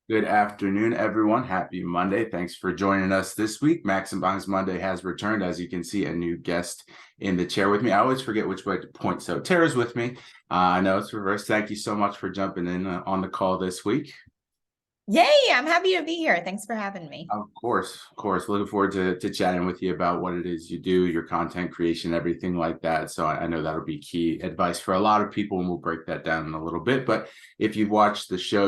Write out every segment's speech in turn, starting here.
Good afternoon, everyone. Happy Monday. Thanks for joining us this week. Maximize Monday has returned. As you can see, a new guest in the chair with me. I always forget which way to point. So Tara's with me. I know it's reversed. Thank you so much for jumping in on the call this week. Yay, I'm happy to be here. Thanks for having me. Of course, of course. Looking forward to chatting with you about what it is you do, your content creation, everything like that. So I know that'll be key advice for a lot of people, and we'll break that down in a little bit. But if you've watched the show,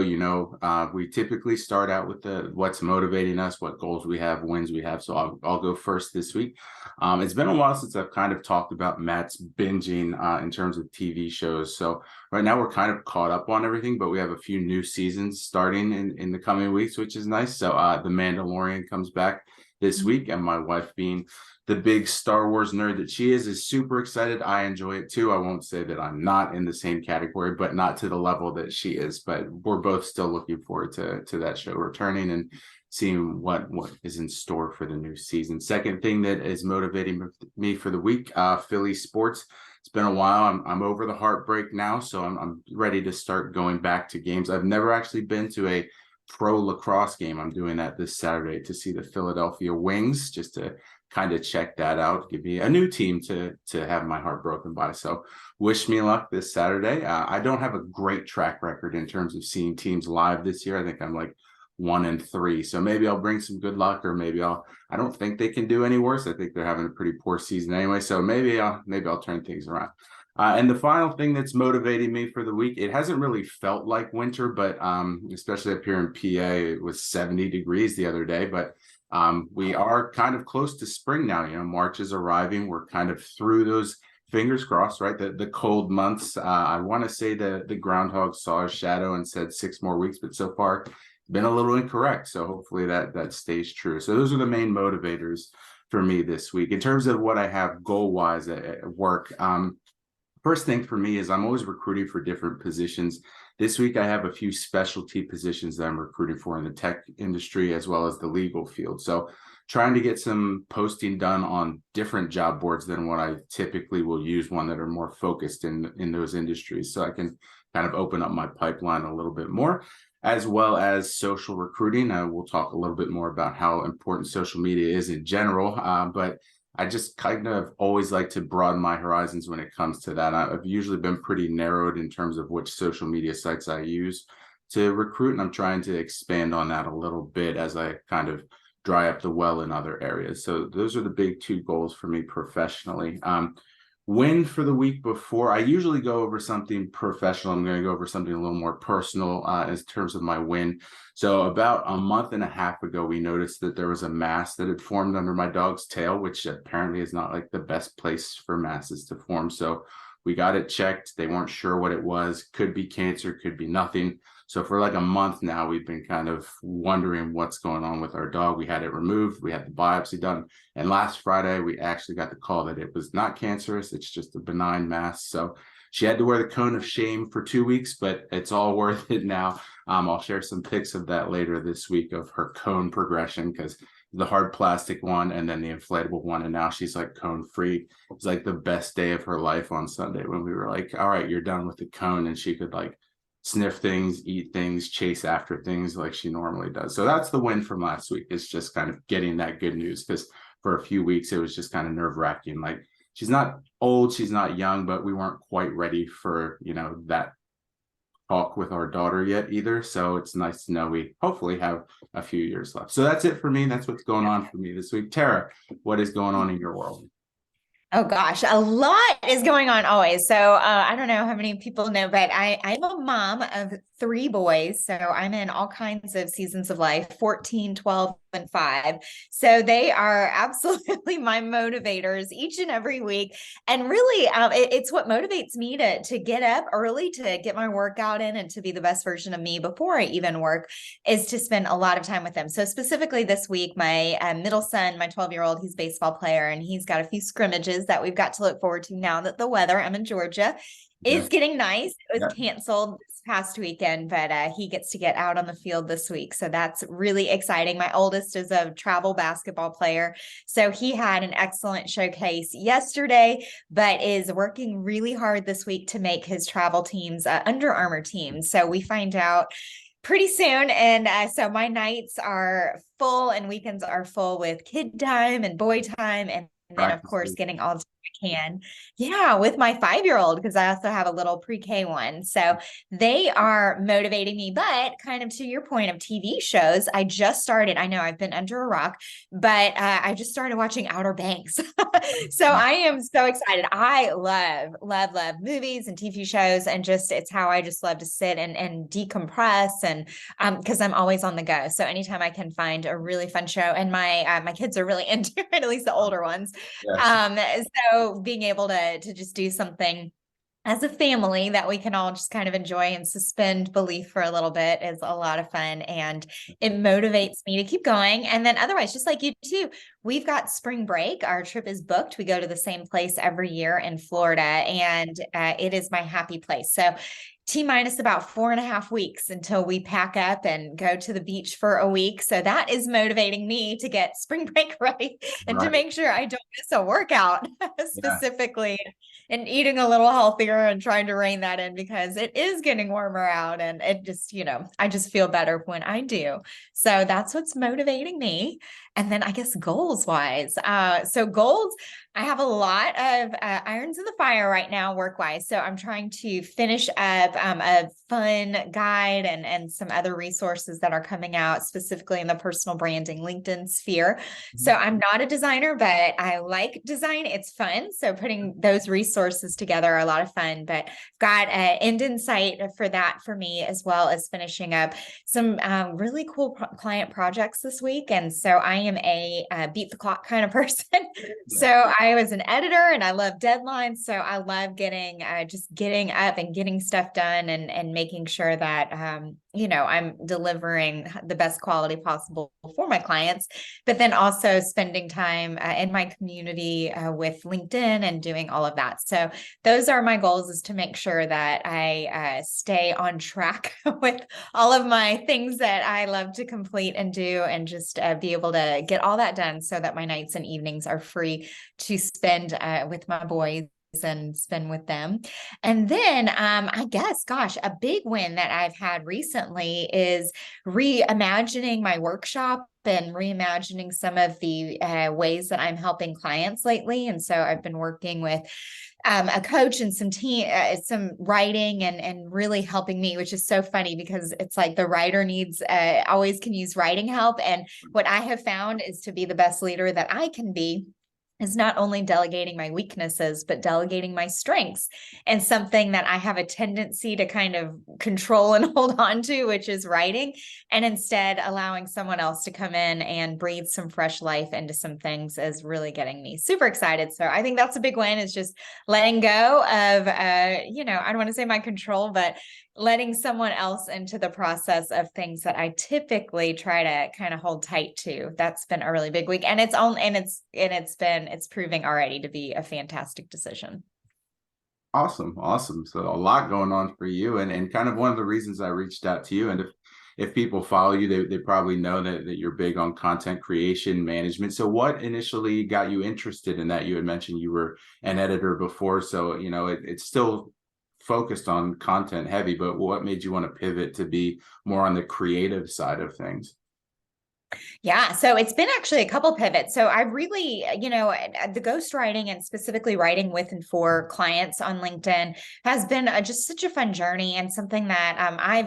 we typically start out with the what's motivating us, what goals we have, wins we have. So I'll go first this week. It's been a while since I've kind of talked about Matt's binging in terms of TV shows. So right now we're kind of caught up on everything, but we have a few new seasons starting in the coming weeks, which is nice. So The Mandalorian comes back this week, and my wife, being the big Star Wars nerd that she is super excited. I enjoy it too. I won't say that I'm not in the same category, but not to the level that she is. But we're both still looking forward to that show returning and seeing what is in store for the new season. Second thing that is motivating me for the week, Philly sports. It's been a while. I'm over the heartbreak now, so I'm ready to start going back to games. I've never actually been to a pro lacrosse game. I'm doing that this Saturday to see the Philadelphia Wings, just to kind of check that out, give me a new team to have my heart broken by. So wish me luck this Saturday. I don't have a great track record in terms of seeing teams live this year. I think I'm like 1-3. So maybe I'll bring some good luck, or I don't think they can do any worse. I think they're having a pretty poor season anyway. So maybe I'll turn things around. And the final thing that's motivating me for the week, it hasn't really felt like winter, but especially up here in PA, it was 70 degrees the other day, but we are kind of close to spring now. March is arriving. We're kind of through those, fingers crossed, right? The cold months. I want to say the groundhog saw a shadow and said 6 more weeks, but so far been a little incorrect. So hopefully that stays true. So those are the main motivators for me this week. In terms of what I have goal wise at work, first thing for me is I'm always recruiting for different positions. This week, I have a few specialty positions that I'm recruiting for in the tech industry as well as the legal field. So trying to get some posting done on different job boards than what I typically will use, one that are more focused in those industries. So I can kind of open up my pipeline a little bit more, as well as social recruiting. We'll talk a little bit more about how important social media is in general, but I just kind of always like to broaden my horizons when it comes to that. I've usually been pretty narrowed in terms of which social media sites I use to recruit, and I'm trying to expand on that a little bit as I kind of dry up the well in other areas. So those are the big 2 goals for me professionally. Win for the week before, I usually go over something professional. I'm going to go over something a little more personal in terms of my win. So about a month and a half ago, we noticed that there was a mass that had formed under my dog's tail, which apparently is not like the best place for masses to form. So we got it checked. They weren't sure what it was. Could be cancer, could be nothing. So for like a month now, we've been kind of wondering what's going on with our dog. We had it removed. We had the biopsy done. And last Friday, we actually got the call that it was not cancerous. It's just a benign mass. So she had to wear the cone of shame for 2 weeks, but it's all worth it now. I'll share some pics of that later this week of her cone progression, because the hard plastic one and then the inflatable one, and now she's like cone free. It was like the best day of her life on Sunday when we were like, all right, you're done with the cone, and she could like sniff things, eat things, chase after things like she normally does. So that's the win from last week, is just kind of getting that good news, because for a few weeks it was just kind of nerve-wracking. Like, she's not old, she's not young, but we weren't quite ready for that talk with our daughter yet either. So it's nice to know we hopefully have a few years left. So that's it for me. That's what's going on for me this week. Tara, what is going on in your world? Oh gosh, a lot is going on always. So I don't know how many people know, but I'm a mom of 3 boys. So I'm in all kinds of seasons of life, 14, 12, and 5. So they are absolutely my motivators each and every week. And really, it's what motivates me to get up early, to get my workout in, and to be the best version of me before I even work, is to spend a lot of time with them. So specifically this week, my middle son, my 12-year-old, he's a baseball player, and he's got a few scrimmages that we've got to look forward to now that the weather, I'm in Georgia, Yeah. is getting nice. It Yeah. was canceled this past weekend, but he gets to get out on the field this week. So that's really exciting. My oldest is a travel basketball player. So he had an excellent showcase yesterday, but is working really hard this week to make his travel teams Under Armour teams. So we find out pretty soon. And so my nights are full and weekends are full with kid time and boy time. And then, of course, Practices. getting all the time I can. Yeah, with my 5-year-old, because I also have a little pre-K one. So they are motivating me. But kind of to your point of TV shows, I just started. I know I've been under a rock, but I just started watching Outer Banks. So I am so excited. I love movies and TV shows, and just it's how I just love to sit and decompress, and because I'm always on the go. So anytime I can find a really fun show, and my kids are really into it, at least the older ones. Yes. So being able to just do something as a family that we can all just kind of enjoy and suspend belief for a little bit is a lot of fun, and it motivates me to keep going. And then otherwise, just like you too, we've got spring break. Our trip is booked. We go to the same place every year in Florida, and it is my happy place. So T minus about 4.5 weeks until we pack up and go to the beach for a week. So that is motivating me to get spring break ready and to Right. make sure I don't miss a workout Yeah. specifically, and eating a little healthier and trying to rein that in, because it is getting warmer out, and it just, I just feel better when I do. So that's what's motivating me. And then I guess goals wise. So goals, I have a lot of irons in the fire right now, work wise. So I'm trying to finish up a fun guide and some other resources that are coming out specifically in the personal branding LinkedIn sphere. So I'm not a designer, but I like design. It's fun. So putting those resources together are a lot of fun, but got an end in sight for that for me, as well as finishing up some really cool client projects this week. And so I am a beat the clock kind of person. So I was an editor and I love deadlines. So I love getting just getting up and getting stuff done, and making sure that, I'm delivering the best quality possible for my clients, but then also spending time in my community with LinkedIn and doing all of that. So those are my goals, is to make sure that I stay on track with all of my things that I love to complete and do, and just be able to get all that done so that my nights and evenings are free to spend with my boys and spend with them. And then I guess, gosh, a big win that I've had recently is reimagining my workshop and reimagining some of the ways that I'm helping clients lately. And so I've been working with a coach and some writing, and really helping me, which is so funny because it's like the writer needs always can use writing help. And what I have found is to be the best leader that I can be is not only delegating my weaknesses, but delegating my strengths, and something that I have a tendency to kind of control and hold on to, which is writing, and instead allowing someone else to come in and breathe some fresh life into some things is really getting me super excited. So I think that's a big win, is just letting go of, I don't want to say my control, but letting someone else into the process of things that I typically try to kind of hold tight to. That's been a really big week. And it's proving already to be a fantastic decision. Awesome. So a lot going on for you, and kind of one of the reasons I reached out to you. And if people follow you, they probably know that you're big on content creation management. So what initially got you interested in that? You had mentioned you were an editor before, so it's still focused on content heavy, but what made you want to pivot to be more on the creative side of things? Yeah. So it's been actually a couple pivots. So I really, the ghostwriting and specifically writing with and for clients on LinkedIn has been just such a fun journey, and something that I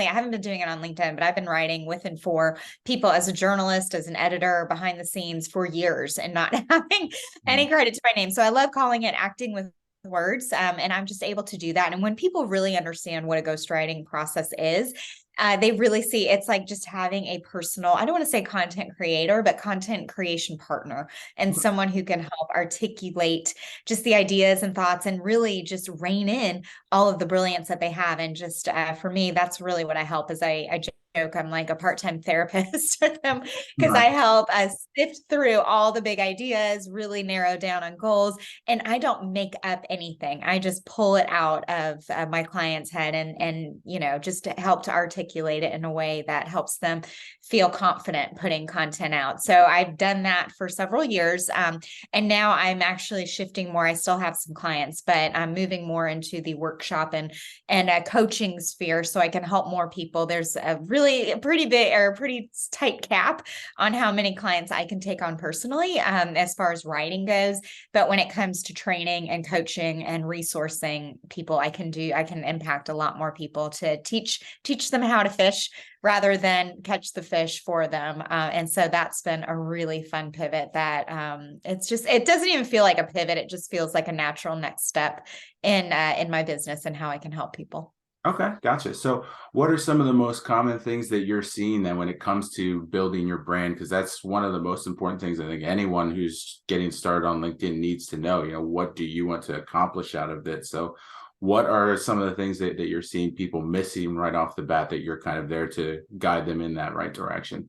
haven't been doing it on LinkedIn, but I've been writing with and for people as a journalist, as an editor behind the scenes for years, and not having any credit to my name. So I love calling it acting with words. And I'm just able to do that. And when people really understand what a ghostwriting process is, they really see it's like just having a personal, I don't want to say content creator, but content creation partner, and someone who can help articulate just the ideas and thoughts, and really just rein in all of the brilliance that they have. And just for me, that's really what I help, is I I'm like a part-time therapist with them because I Nice. help us sift through all the big ideas, really narrow down on goals. And I don't make up anything. I just pull it out of my client's head and, just to help to articulate it in a way that helps them feel confident putting content out. So I've done that for several years. And now I'm actually shifting more. I still have some clients, but I'm moving more into the workshop and a coaching sphere so I can help more people. There's a really pretty big or pretty tight cap on how many clients I can take on personally, as far as writing goes. But when it comes to training and coaching and resourcing people, I can impact a lot more people to teach them how to fish rather than catch the fish for them. And so that's been a really fun pivot that it doesn't even feel like a pivot. It just feels like a natural next step in my business and how I can help people. Okay, gotcha. So what are some of the most common things that you're seeing then when it comes to building your brand? Because that's one of the most important things I think anyone who's getting started on LinkedIn needs to know. What do you want to accomplish out of it? So what are some of the things that you're seeing people missing right off the bat that you're kind of there to guide them in that right direction?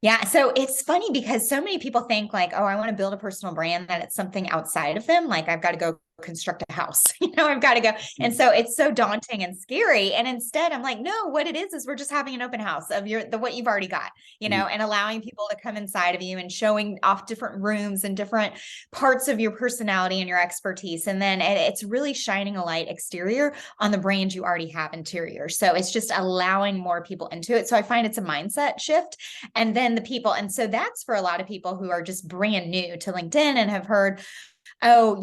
Yeah. So it's funny because so many people think like, oh, I want to build a personal brand, that it's something outside of them. Like I've got to go construct a house, I've got to go. And so it's so daunting and scary. And instead I'm like, no, what it is we're just having an open house of what you've already got, Mhm. and allowing people to come inside of you and showing off different rooms and different parts of your personality and your expertise. And then it's really shining a light exterior on the brand you already have interior. So it's just allowing more people into it. So I find it's a mindset shift. And then the people, and so that's for a lot of people who are just brand new to LinkedIn and have heard, oh,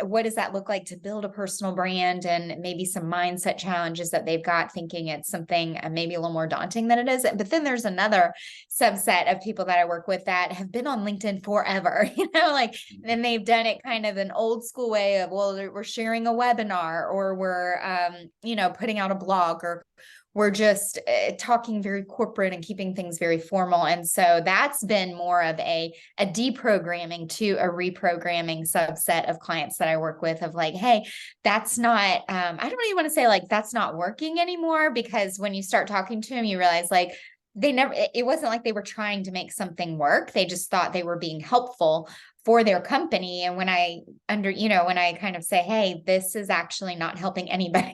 what does that look like to build a personal brand, and maybe some mindset challenges that they've got, thinking it's something maybe a little more daunting than it is. But then there's another subset of people that I work with that have been on LinkedIn forever, like then they've done it kind of an old school way of, well, we're sharing a webinar, or we're, putting out a blog, or we're just talking very corporate and keeping things very formal. And so that's been more of a deprogramming to a reprogramming subset of clients that I work with, of like, hey, that's not, I don't even want to say like that's not working anymore, because when you start talking to them, you realize like it wasn't like they were trying to make something work. They just thought they were being helpful for their company. And when when I kind of say, hey, this is actually not helping anybody.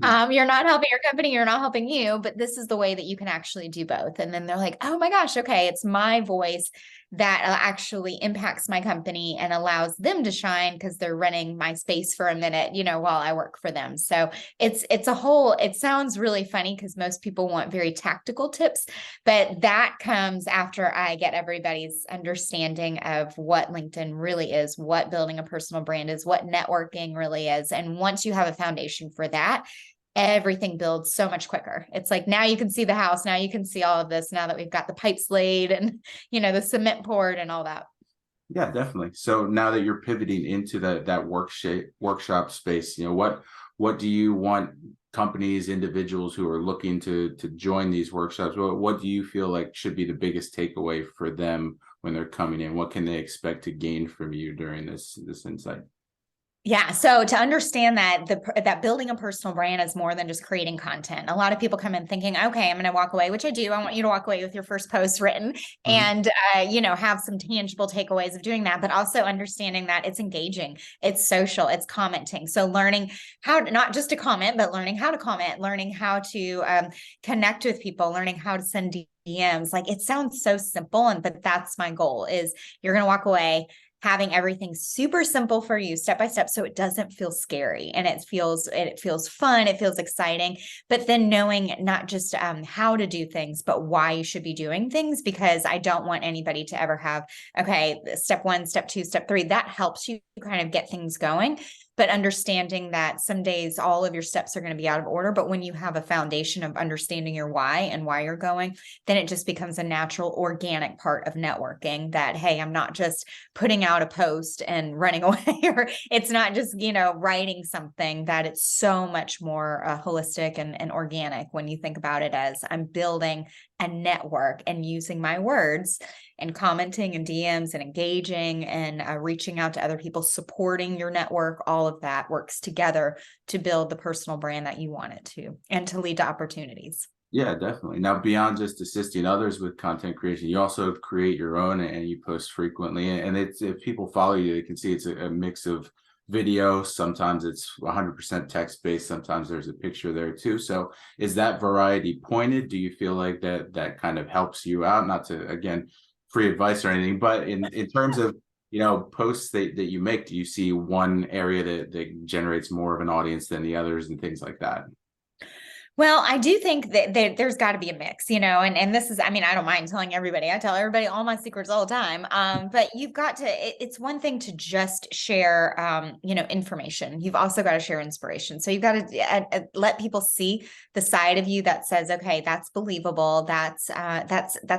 You're not helping your company, you're not helping you, but this is the way that you can actually do both. And then they're like, oh my gosh, okay, it's my voice that actually impacts my company and allows them to shine because they're running my space for a minute, while I work for them. So it sounds really funny because most people want very tactical tips, but that comes after I get everybody's understanding of what LinkedIn really is, what building a personal brand is, what networking really is. And once you have a foundation for that, everything builds so much quicker. It's like, now you can see the house. Now you can see all of this, now that we've got the pipes laid and, the cement poured and all that. Yeah, definitely. So now that you're pivoting into that workshop space, what do you want companies, individuals who are looking to join these workshops? What do you feel like should be the biggest takeaway for them when they're coming in? What can they expect to gain from you during this insight? Yeah. So to understand that that building a personal brand is more than just creating content. A lot of people come in thinking, okay, I'm going to walk away, which I do. I want you to walk away with your first post written Mhm. and, have some tangible takeaways of doing that, but also understanding that it's engaging, it's social, it's commenting. So learning how to, not just to comment, but learning how to comment, learning how to connect with people, learning how to send DMs. Like, it sounds so simple. But that's my goal, is you're going to walk away having everything super simple for you, step by step, so it doesn't feel scary, and it feels fun, it feels exciting. But then knowing not just how to do things, but why you should be doing things, because I don't want anybody to ever have, okay, step 1, step 2, step 3. That helps you kind of get things going, but understanding that some days all of your steps are going to be out of order. But when you have a foundation of understanding your why and why you're going, then it just becomes a natural, organic part of networking, that, hey, I'm not just putting out a post and running away, or it's not just, writing something, that it's so much more holistic and organic when you think about it as I'm building a network and using my words and commenting and DMs and engaging and reaching out to other people, supporting your network. All of that works together to build the personal brand that you want it to, and to lead to opportunities. Yeah, definitely. Now, beyond just assisting others with content creation, you also create your own and you post frequently. And it's, if people follow you, they can see it's a mix of video. Sometimes it's 100% text based. Sometimes there's a picture there too. So is that variety pointed? Do you feel like that kind of helps you out? Not to, again, free advice or anything, but in terms of, posts that you make, do you see one area that generates more of an audience than the others and things like that? Well, I do think that there's got to be a mix, and this is, I mean, I don't mind telling everybody. I tell everybody all my secrets all the time. But you've got to, it's one thing to just share, information. You've also got to share inspiration. So you've got to let people see the side of you that says, okay, that's believable. That's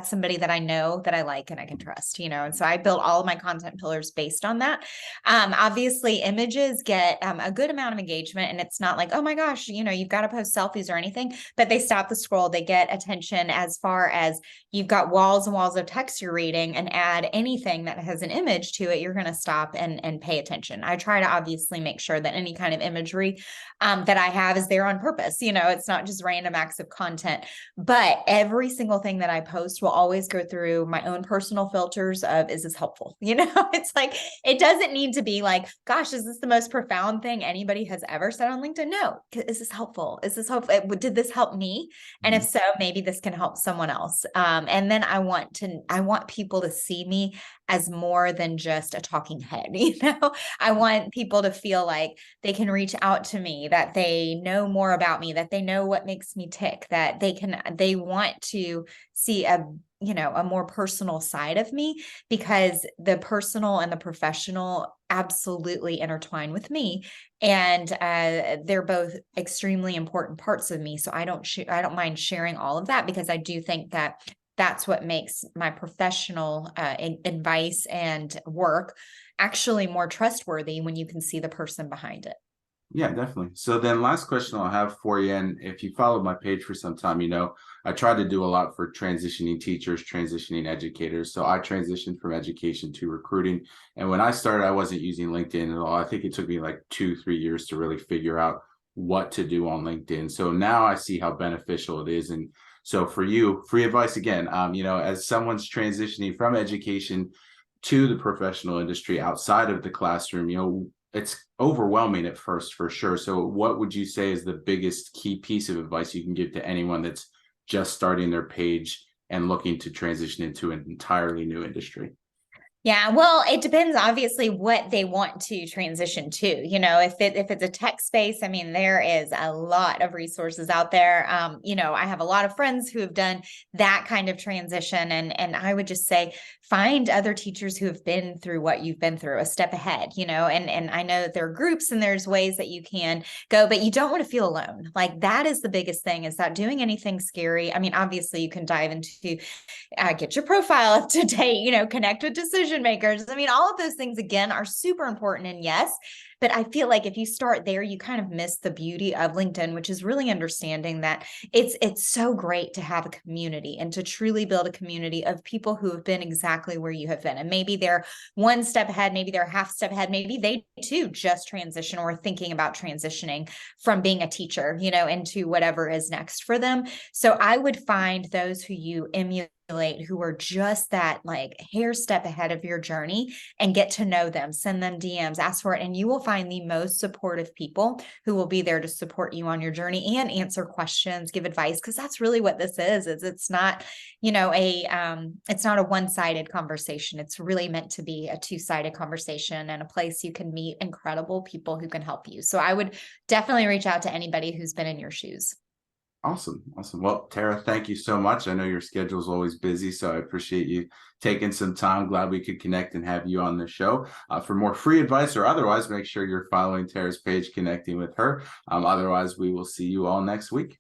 somebody that I know, that I like, and I can trust, And so I built all of my content pillars based on that. Obviously images get a good amount of engagement, and it's not like, oh my gosh, you've got to post selfies or anything, but they stop the scroll. They get attention. As far as you've got walls and walls of text you're reading, and add anything that has an image to it, you're going to stop and pay attention. I try to obviously make sure that any kind of imagery that I have is there on purpose. It's not just random acts of content, but every single thing that I post will always go through my own personal filters of, is this helpful? It's like, it doesn't need to be like, gosh, is this the most profound thing anybody has ever said on LinkedIn? No. Is this helpful? Is this helpful? Did this help me? And if so, maybe this can help someone else. And then I want people to see me as more than just a talking head. I want people to feel like they can reach out to me, that they know more about me, that they know what makes me tick, that they want to see a more personal side of me, because the personal and the professional absolutely intertwine with me. And they're both extremely important parts of me. So I don't mind sharing all of that, because I do think that that's what makes my professional advice and work actually more trustworthy, when you can see the person behind it. Yeah, definitely. So then last question I'll have for you, and if you followed my page for some time, I try to do a lot for transitioning teachers, transitioning educators. So I transitioned from education to recruiting. And when I started, I wasn't using LinkedIn at all. I think it took me like 2-3 years to really figure out what to do on LinkedIn. So now I see how beneficial it is. And so for you, free advice again, as someone's transitioning from education to the professional industry outside of the classroom, it's overwhelming at first, for sure. So what would you say is the biggest key piece of advice you can give to anyone that's just starting their page and looking to transition into an entirely new industry? Yeah, well, it depends obviously what they want to transition to. If it's a tech space, I mean, there is a lot of resources out there. I have a lot of friends who have done that kind of transition, and I would just say, find other teachers who have been through what you've been through, a step ahead, and I know that there are groups and there's ways that you can go, but you don't want to feel alone. Like, that is the biggest thing, is that doing anything scary. I mean, obviously you can dive into get your profile up to date, connect with decision makers. I mean, all of those things, again, are super important. And yes, but I feel like if you start there, you kind of miss the beauty of LinkedIn, which is really understanding that it's so great to have a community, and to truly build a community of people who have been exactly where you have been. And maybe they're one step ahead, maybe they're half step ahead, maybe they too just transition, or thinking about transitioning from being a teacher, into whatever is next for them. So I would find those who you emulate, who are just that like hair step ahead of your journey, and get to know them, send them DMs, ask for it. And you will find the most supportive people who will be there to support you on your journey and answer questions, give advice. Cause that's really what this is it's not, it's not a one-sided conversation. It's really meant to be a two-sided conversation, and a place you can meet incredible people who can help you. So I would definitely reach out to anybody who's been in your shoes. Awesome. Awesome. Well, Tara, thank you so much. I know your schedule is always busy, so I appreciate you taking some time. Glad we could connect and have you on the show. For more free advice or otherwise, make sure you're following Tara's page, connecting with her. Otherwise, we will see you all next week.